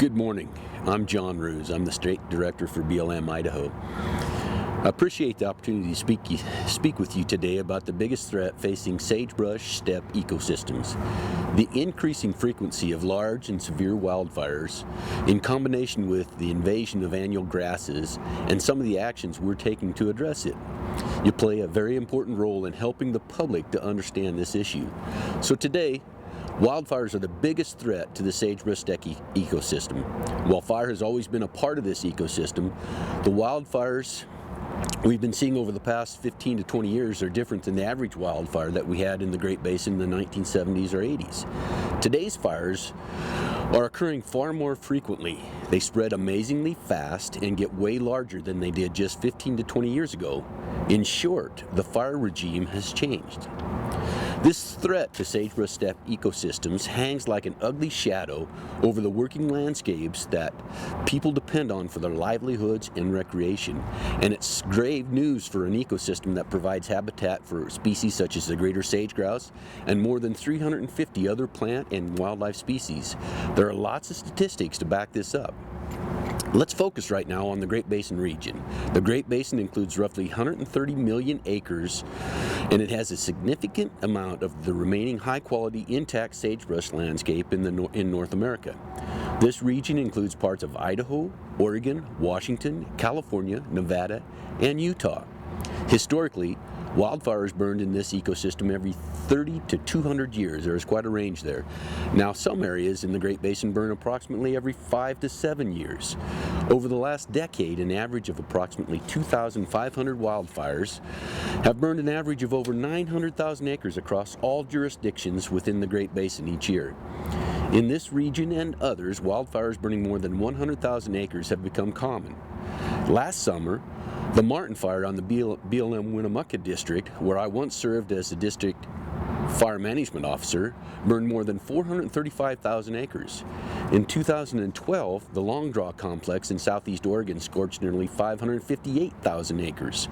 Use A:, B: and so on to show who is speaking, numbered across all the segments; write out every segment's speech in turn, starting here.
A: Good morning. I'm John Ruhs. I'm the State Director for BLM Idaho. I appreciate the opportunity to speak with you today about the biggest threat facing sagebrush steppe ecosystems. The increasing frequency of large and severe wildfires, in combination with the invasion of annual grasses and some of the actions we're taking to address it. You play a very important role in helping the public to understand this issue. So today, wildfires are the biggest threat to the sagebrush steppe ecosystem. While fire has always been a part of this ecosystem, the wildfires we've been seeing over the past 15 to 20 years are different than the average wildfire that we had in the Great Basin in the 1970s or 80s. Today's fires are occurring far more frequently. They spread amazingly fast and get way larger than they did just 15 to 20 years ago. In short, the fire regime has changed. This threat to sagebrush steppe ecosystems hangs like an ugly shadow over the working landscapes that people depend on for their livelihoods and recreation. And it's grave news for an ecosystem that provides habitat for species such as the greater sage-grouse and more than 350 other plant and wildlife species. There are lots of statistics to back this up. Let's focus right now on the Great Basin region. The Great Basin includes roughly 130 million acres, and it has a significant amount of the remaining high-quality intact sagebrush landscape in North America. This region includes parts of Idaho, Oregon, Washington, California, Nevada, and Utah. Historically, wildfires burned in this ecosystem every 30 to 200 years. There is quite a range there. Now, some areas in the Great Basin burn approximately every 5 to 7 years. Over the last decade, an average of approximately 2,500 wildfires have burned an average of over 900,000 acres across all jurisdictions within the Great Basin each year. In this region and others, wildfires burning more than 100,000 acres have become common. Last summer, the Martin Fire on the BLM Winnemucca district, where I once served as the district fire management officer, burned more than 435,000 acres. In 2012, the Long Draw complex in southeast Oregon scorched nearly 558,000 acres.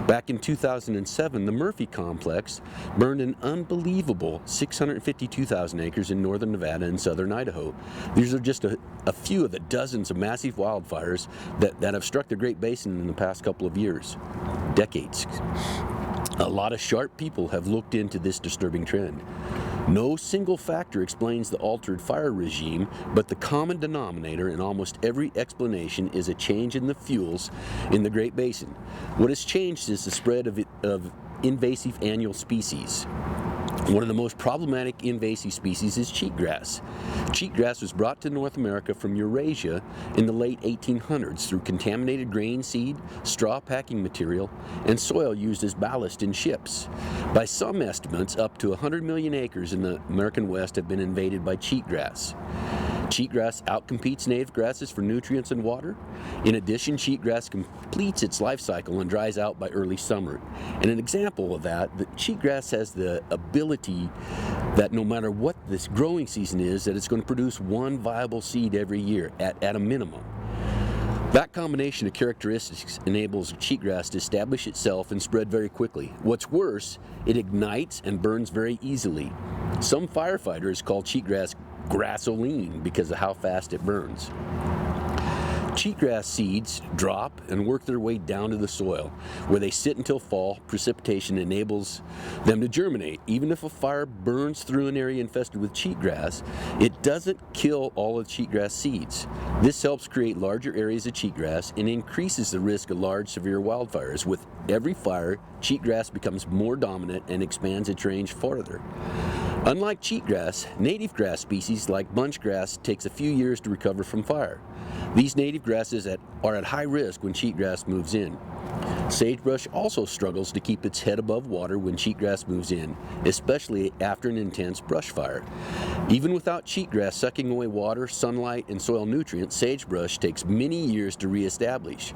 A: Back in 2007, the Murphy complex burned an unbelievable 652,000 acres in northern Nevada and southern Idaho. These are just a few of the dozens of massive wildfires that have struck the Great Basin in the past couple of years, decades. A lot of sharp people have looked into this disturbing trend. No single factor explains the altered fire regime, but the common denominator in almost every explanation is a change in the fuels in the Great Basin. What has changed is the spread of invasive annual species. One of the most problematic invasive species is cheatgrass. Cheatgrass was brought to North America from Eurasia in the late 1800s through contaminated grain seed, straw packing material, and soil used as ballast in ships. By some estimates, up to 100 million acres in the American West have been invaded by cheatgrass. Cheatgrass outcompetes native grasses for nutrients and water. In addition, cheatgrass completes its life cycle and dries out by early summer. And an example of that, the cheatgrass has the ability that no matter what this growing season is, that it's going to produce one viable seed every year at a minimum. That combination of characteristics enables cheatgrass to establish itself and spread very quickly. What's worse, it ignites and burns very easily. Some firefighters call cheatgrass grassoline because of how fast it burns. Cheatgrass seeds drop and work their way down to the soil, where they sit until fall. Precipitation enables them to germinate. Even if a fire burns through an area infested with cheatgrass, it doesn't kill all of the cheatgrass seeds. This helps create larger areas of cheatgrass and increases the risk of large, severe wildfires. With every fire, cheatgrass becomes more dominant and expands its range farther. Unlike cheatgrass, native grass species like bunchgrass takes a few years to recover from fire. These native grasses are at high risk when cheatgrass moves in. Sagebrush also struggles to keep its head above water when cheatgrass moves in, especially after an intense brush fire. Even without cheatgrass sucking away water, sunlight, and soil nutrients, sagebrush takes many years to reestablish.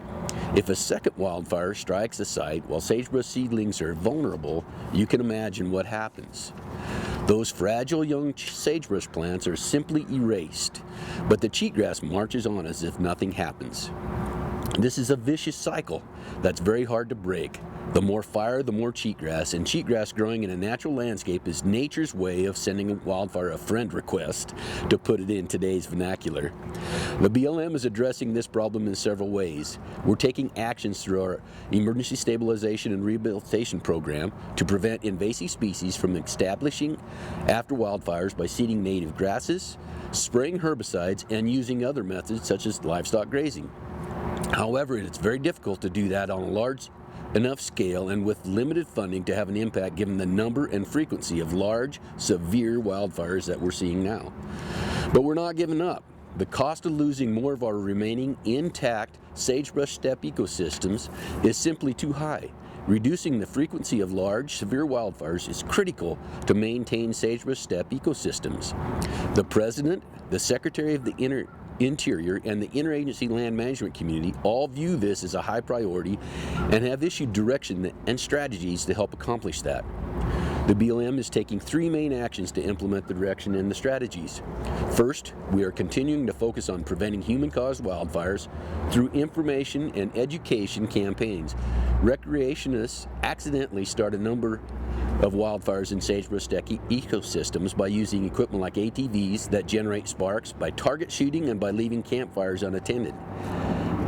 A: If a second wildfire strikes a site while sagebrush seedlings are vulnerable, you can imagine what happens. Those fragile young sagebrush plants are simply erased, but the cheatgrass marches on as if nothing happens. This is a vicious cycle that's very hard to break. The more fire, the more cheatgrass, and cheatgrass growing in a natural landscape is nature's way of sending a wildfire a friend request, to put it in today's vernacular. The BLM is addressing this problem in several ways. We're taking actions through our Emergency Stabilization and Rehabilitation Program to prevent invasive species from establishing after wildfires by seeding native grasses, spraying herbicides, and using other methods such as livestock grazing. However, it's very difficult to do that on a large enough scale and with limited funding to have an impact given the number and frequency of large, severe wildfires that we're seeing now. But we're not giving up. The cost of losing more of our remaining intact sagebrush steppe ecosystems is simply too high. Reducing the frequency of large, severe wildfires is critical to maintain sagebrush steppe ecosystems. The President, the Secretary of the Interior, and the interagency land management community all view this as a high priority and have issued direction and strategies to help accomplish that. The BLM is taking three main actions to implement the direction and the strategies. First, we are continuing to focus on preventing human-caused wildfires through information and education campaigns. Recreationists accidentally start a number of wildfires in sagebrush steppe ecosystems by using equipment like ATVs that generate sparks, by target shooting, and by leaving campfires unattended.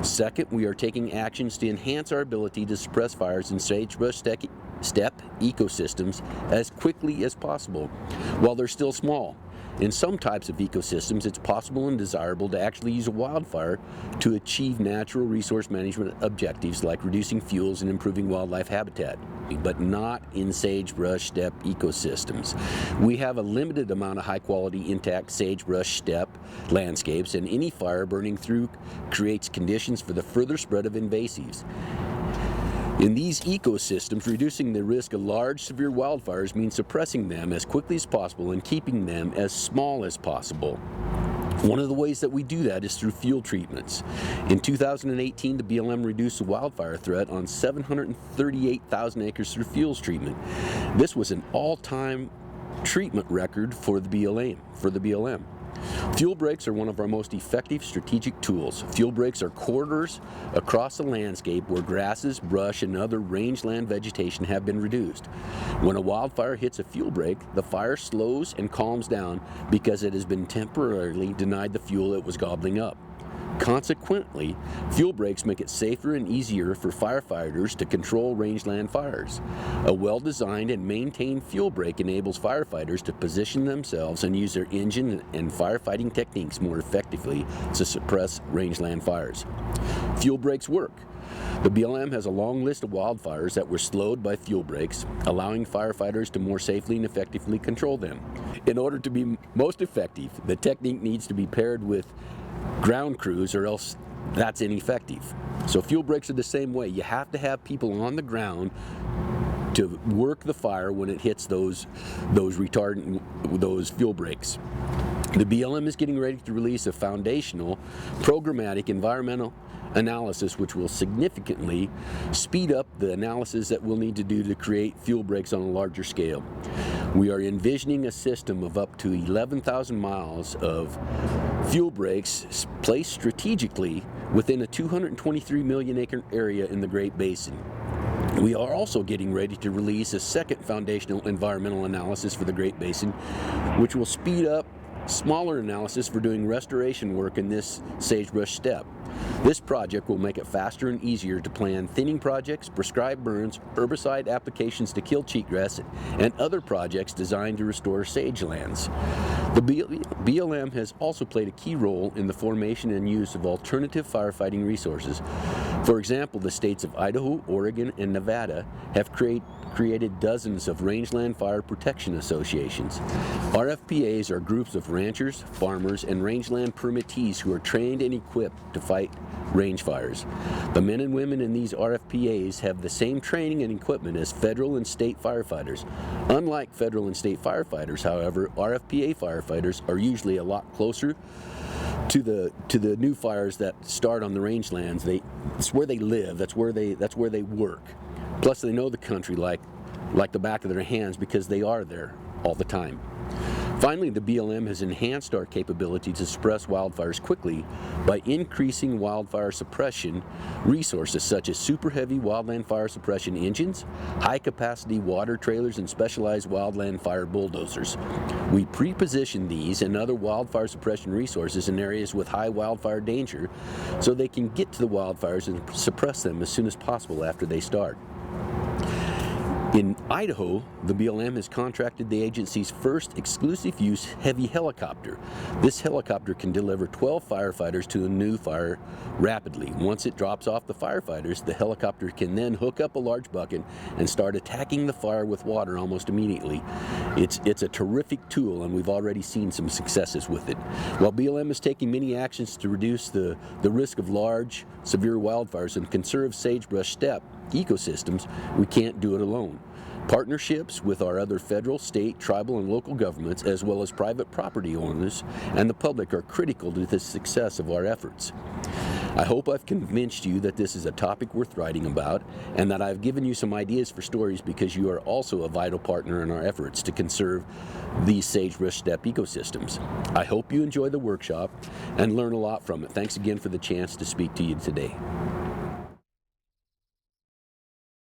A: Second, we are taking actions to enhance our ability to suppress fires in sagebrush steppe ecosystems as quickly as possible while they're still small. In some types of ecosystems, it's possible and desirable to actually use a wildfire to achieve natural resource management objectives like reducing fuels and improving wildlife habitat, but not in sagebrush steppe ecosystems. We have a limited amount of high-quality intact sagebrush steppe landscapes, and any fire burning through creates conditions for the further spread of invasives. In these ecosystems, reducing the risk of large, severe wildfires means suppressing them as quickly as possible and keeping them as small as possible. One of the ways that we do that is through fuel treatments. In 2018, the BLM reduced the wildfire threat on 738,000 acres through fuels treatment. This was an all-time treatment record for the BLM. Fuel breaks are one of our most effective strategic tools. Fuel breaks are corridors across the landscape where grasses, brush, and other rangeland vegetation have been reduced. When a wildfire hits a fuel break, the fire slows and calms down because it has been temporarily denied the fuel it was gobbling up. Consequently, fuel breaks make it safer and easier for firefighters to control rangeland fires. A well-designed and maintained fuel break enables firefighters to position themselves and use their engine and firefighting techniques more effectively to suppress rangeland fires. Fuel breaks work. The BLM has a long list of wildfires that were slowed by fuel breaks, allowing firefighters to more safely and effectively control them. In order to be most effective, the technique needs to be paired with ground crews, or else that's ineffective. So fuel breaks are the same way. You have to have people on the ground to work the fire when it hits those fuel breaks. The BLM is getting ready to release a foundational programmatic environmental analysis which will significantly speed up the analysis that we'll need to do to create fuel breaks on a larger scale. We are envisioning a system of up to 11,000 miles of fuel breaks placed strategically within a 223 million acre area in the Great Basin. We are also getting ready to release a second foundational environmental analysis for the Great Basin, which will speed up smaller analysis for doing restoration work in this sagebrush steppe. This project will make it faster and easier to plan thinning projects, prescribe burns, herbicide applications to kill cheatgrass, and other projects designed to restore sage lands. The BLM has also played a key role in the formation and use of alternative firefighting resources. For example, the states of Idaho, Oregon, and Nevada have created dozens of rangeland fire protection associations. RFPAs are groups of ranchers, farmers, and rangeland permittees who are trained and equipped to fight range fires. The men and women in these RFPAs have the same training and equipment as federal and state firefighters. Unlike federal and state firefighters, however, RFPA firefighters are usually a lot closer to the new fires that start on the rangelands. It's where they live. That's where they work. Plus, they know the country like the back of their hands because they are there all the time. Finally, the BLM has enhanced our capability to suppress wildfires quickly by increasing wildfire suppression resources such as super heavy wildland fire suppression engines, high-capacity water trailers, and specialized wildland fire bulldozers. We pre-position these and other wildfire suppression resources in areas with high wildfire danger so they can get to the wildfires and suppress them as soon as possible after they start. In Idaho, the BLM has contracted the agency's first exclusive-use heavy helicopter. This helicopter can deliver 12 firefighters to a new fire rapidly. Once it drops off the firefighters, the helicopter can then hook up a large bucket and start attacking the fire with water almost immediately. It's a terrific tool, and we've already seen some successes with it. While BLM is taking many actions to reduce the risk of large, severe wildfires and conserve sagebrush steppe ecosystems, we can't do it alone. Partnerships with our other federal, state, tribal, and local governments, as well as private property owners and the public, are critical to the success of our efforts. I hope I've convinced you that this is a topic worth writing about and that I've given you some ideas for stories, because you are also a vital partner in our efforts to conserve these sagebrush steppe ecosystems. I hope you enjoy the workshop and learn a lot from it. Thanks again for the chance to speak to you today.